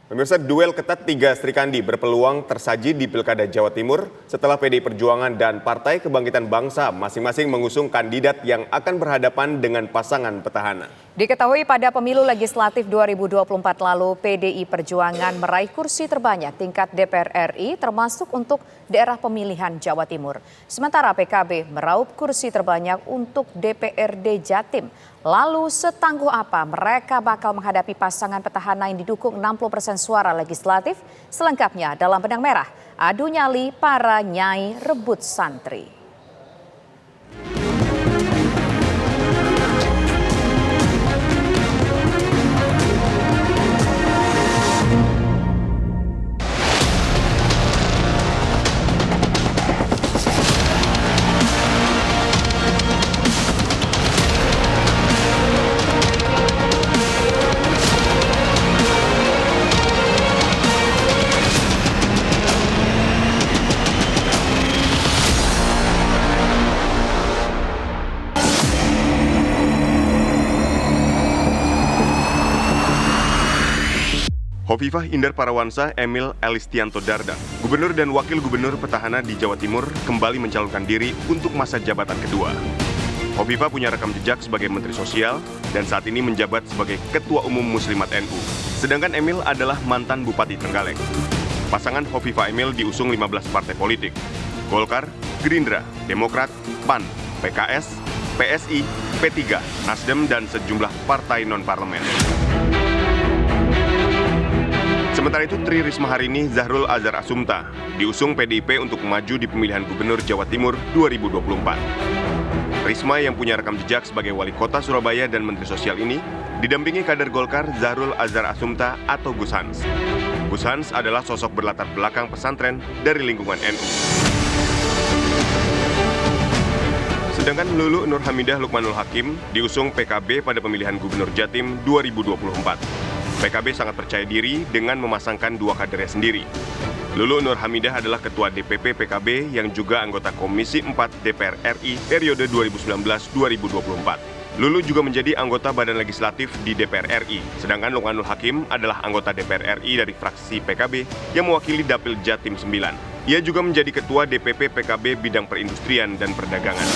Pemirsa, duel ketat tiga Sri Kandi berpeluang tersaji di Pilkada Jawa Timur setelah PDI Perjuangan dan Partai Kebangkitan Bangsa masing-masing mengusung kandidat yang akan berhadapan dengan pasangan petahana. Diketahui pada pemilu legislatif 2024 lalu, PDI Perjuangan meraih kursi terbanyak tingkat DPR RI termasuk untuk daerah pemilihan Jawa Timur. Sementara PKB meraup kursi terbanyak untuk DPRD Jatim. Lalu setangguh apa mereka bakal menghadapi pasangan petahana yang didukung 60% suara legislatif? Selengkapnya dalam Benang Merah, adu nyali para nyai rebut santri. Hovifah Indar Parawansa, Emil Elistianto Dardak, Gubernur dan Wakil Gubernur petahana di Jawa Timur kembali mencalonkan diri untuk masa jabatan kedua. Hovifah punya rekam jejak sebagai Menteri Sosial dan saat ini menjabat sebagai Ketua Umum Muslimat NU. Sedangkan Emil adalah mantan Bupati Trenggalek. Pasangan Hovifah Emil diusung 15 partai politik: Golkar, Gerindra, Demokrat, PAN, PKS, PSI, P3, Nasdem, dan sejumlah partai non-parlemen. Sementara itu, Tri Risma hari ini Zahrul Azhar Asumta diusung PDIP untuk maju di pemilihan Gubernur Jawa Timur 2024. Risma yang punya rekam jejak sebagai Wali Kota Surabaya dan Menteri Sosial ini didampingi kader Golkar Zahrul Azhar Asumta atau Gus Hans. Gus Hans adalah sosok berlatar belakang pesantren dari lingkungan NU. Sedangkan Lulu Nur Hamidah Lukmanul Hakim diusung PKB pada pemilihan Gubernur Jatim 2024. PKB sangat percaya diri dengan memasangkan dua kadernya sendiri. Lulu Nur Hamidah adalah Ketua DPP PKB yang juga anggota Komisi 4 DPR RI periode 2019-2024. Lulu juga menjadi anggota Badan Legislatif di DPR RI, sedangkan Lukmanul Hakim adalah anggota DPR RI dari fraksi PKB yang mewakili Dapil Jatim 9. Ia juga menjadi Ketua DPP PKB bidang perindustrian dan perdagangan.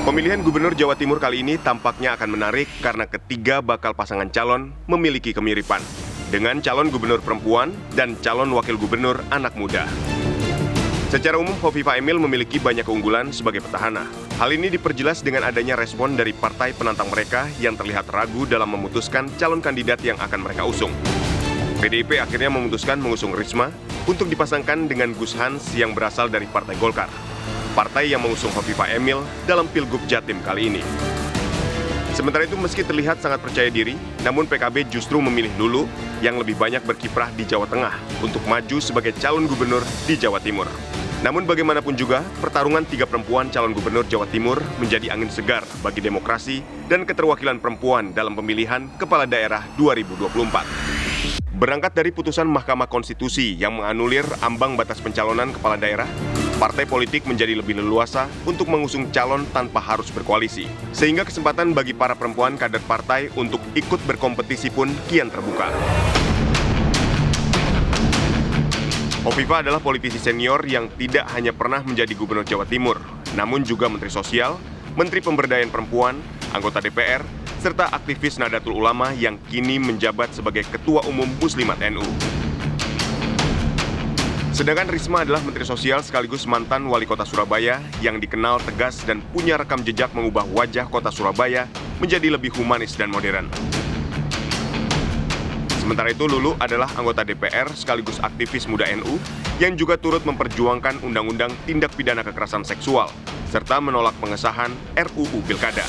Pemilihan Gubernur Jawa Timur kali ini tampaknya akan menarik karena ketiga bakal pasangan calon memiliki kemiripan dengan calon gubernur perempuan dan calon wakil gubernur anak muda. Secara umum, Hovifah Emil memiliki banyak keunggulan sebagai petahana. Hal ini diperjelas dengan adanya respon dari partai penantang mereka yang terlihat ragu dalam memutuskan calon kandidat yang akan mereka usung. PDIP akhirnya memutuskan mengusung Risma untuk dipasangkan dengan Gus Hans yang berasal dari Partai Golkar, partai yang mengusung Hovifah Emil dalam Pilgub Jatim kali ini. Sementara itu, meski terlihat sangat percaya diri, namun PKB justru memilih Lulu yang lebih banyak berkiprah di Jawa Tengah untuk maju sebagai calon gubernur di Jawa Timur. Namun bagaimanapun juga, pertarungan tiga perempuan calon gubernur Jawa Timur menjadi angin segar bagi demokrasi dan keterwakilan perempuan dalam pemilihan kepala daerah 2024. Berangkat dari putusan Mahkamah Konstitusi yang menganulir ambang batas pencalonan kepala daerah, partai politik menjadi lebih leluasa untuk mengusung calon tanpa harus berkoalisi. Sehingga kesempatan bagi para perempuan kader partai untuk ikut berkompetisi pun kian terbuka. Hovifah adalah politisi senior yang tidak hanya pernah menjadi Gubernur Jawa Timur, namun juga Menteri Sosial, Menteri Pemberdayaan Perempuan, anggota DPR, serta aktivis Nahdlatul Ulama yang kini menjabat sebagai Ketua Umum Muslimat NU. Sedangkan Risma adalah Menteri Sosial sekaligus mantan Wali Kota Surabaya yang dikenal tegas dan punya rekam jejak mengubah wajah kota Surabaya menjadi lebih humanis dan modern. Sementara itu, Lulu adalah anggota DPR sekaligus aktivis muda NU yang juga turut memperjuangkan Undang-Undang Tindak Pidana Kekerasan Seksual serta menolak pengesahan RUU Pilkada.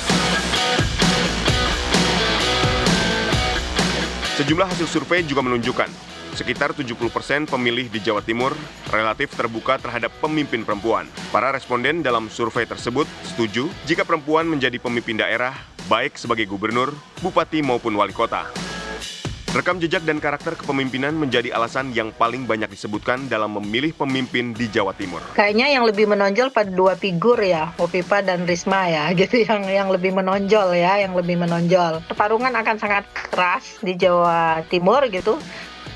Sejumlah hasil survei juga menunjukkan sekitar 70% pemilih di Jawa Timur relatif terbuka terhadap pemimpin perempuan. Para responden dalam survei tersebut setuju jika perempuan menjadi pemimpin daerah, baik sebagai gubernur, bupati maupun wali kota. Rekam jejak dan karakter kepemimpinan menjadi alasan yang paling banyak disebutkan dalam memilih pemimpin di Jawa Timur. Kayaknya yang lebih menonjol pada dua figur ya, Hovifa dan Risma ya, gitu yang lebih menonjol ya, yang lebih menonjol. Pertarungan akan sangat keras di Jawa Timur gitu,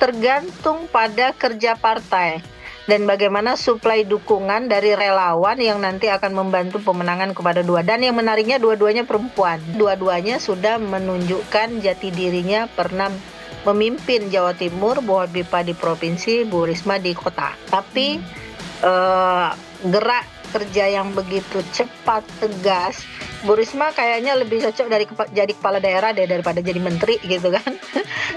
tergantung pada kerja partai dan bagaimana suplai dukungan dari relawan yang nanti akan membantu pemenangan kepada dua. Dan yang menariknya dua-duanya perempuan. Dua-duanya sudah menunjukkan jati dirinya pernah memimpin Jawa Timur, Bu Hovifa di provinsi, Bu Risma di kota. Tapi gerak kerja yang begitu cepat, tegas, Bu Risma kayaknya lebih cocok jadi kepala daerah daripada jadi menteri gitu kan.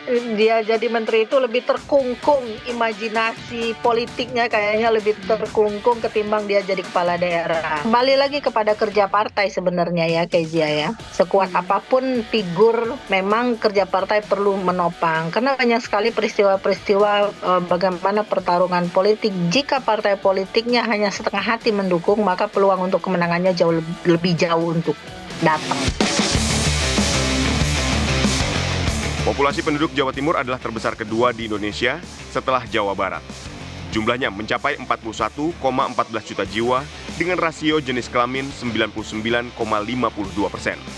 Dia jadi menteri itu lebih terkungkung, imajinasi politiknya kayaknya lebih terkungkung ketimbang dia jadi kepala daerah. Kembali lagi kepada kerja partai sebenarnya ya, Kezia ya. Sekuat apapun figur, memang kerja partai perlu menopang. Karena banyak sekali peristiwa-peristiwa bagaimana pertarungan politik. Jika partai politiknya hanya setengah hati mendukung, maka peluang untuk kemenangannya jauh lebih jauh untuk datang. Populasi penduduk Jawa Timur adalah terbesar kedua di Indonesia setelah Jawa Barat. Jumlahnya mencapai 41,14 juta jiwa dengan rasio jenis kelamin 99,52%.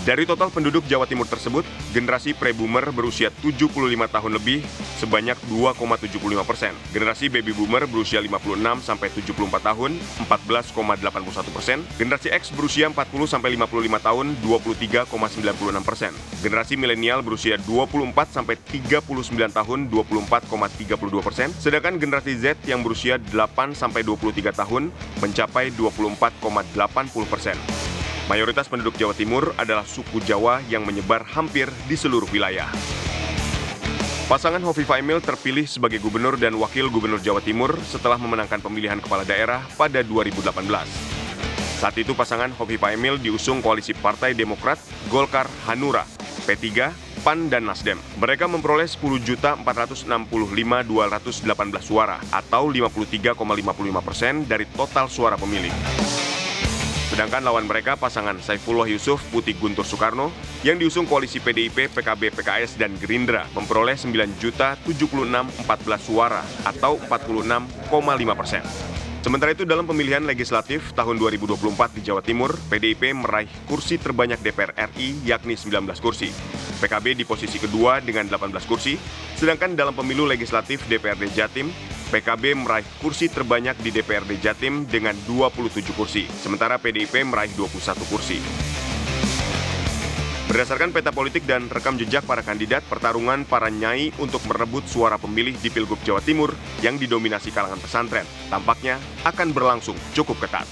Dari total penduduk Jawa Timur tersebut, generasi pre-boomer berusia 75 tahun lebih sebanyak 2,75%. Generasi baby boomer berusia 56 sampai 74 tahun 14,81%. Generasi X berusia 40 sampai 55 tahun 23,96%. Generasi milenial berusia 24 sampai 39 tahun 24,32%. Sedangkan generasi Z yang berusia 8 sampai 23 tahun mencapai 24,80%. Mayoritas penduduk Jawa Timur adalah suku Jawa yang menyebar hampir di seluruh wilayah. Pasangan Hovifa Emil terpilih sebagai gubernur dan wakil gubernur Jawa Timur setelah memenangkan pemilihan kepala daerah pada 2018. Saat itu pasangan Hovifa Emil diusung koalisi Partai Demokrat, Golkar, Hanura, P3, PAN, dan Nasdem. Mereka memperoleh 10.465.218 suara atau 53,55% dari total suara pemilih. Sedangkan lawan mereka pasangan Saifullah Yusuf Putih Guntur Soekarno yang diusung koalisi PDIP, PKB, PKS, dan Gerindra memperoleh 9.076.014 suara atau 46,5%. Sementara itu dalam pemilihan legislatif tahun 2024 di Jawa Timur, PDIP meraih kursi terbanyak DPR RI yakni 19 kursi. PKB di posisi kedua dengan 18 kursi, sedangkan dalam pemilu legislatif DPRD Jatim, PKB meraih kursi terbanyak di DPRD Jatim dengan 27 kursi, sementara PDIP meraih 21 kursi. Berdasarkan peta politik dan rekam jejak para kandidat, pertarungan para nyai untuk merebut suara pemilih di Pilgub Jawa Timur yang didominasi kalangan pesantren tampaknya akan berlangsung cukup ketat.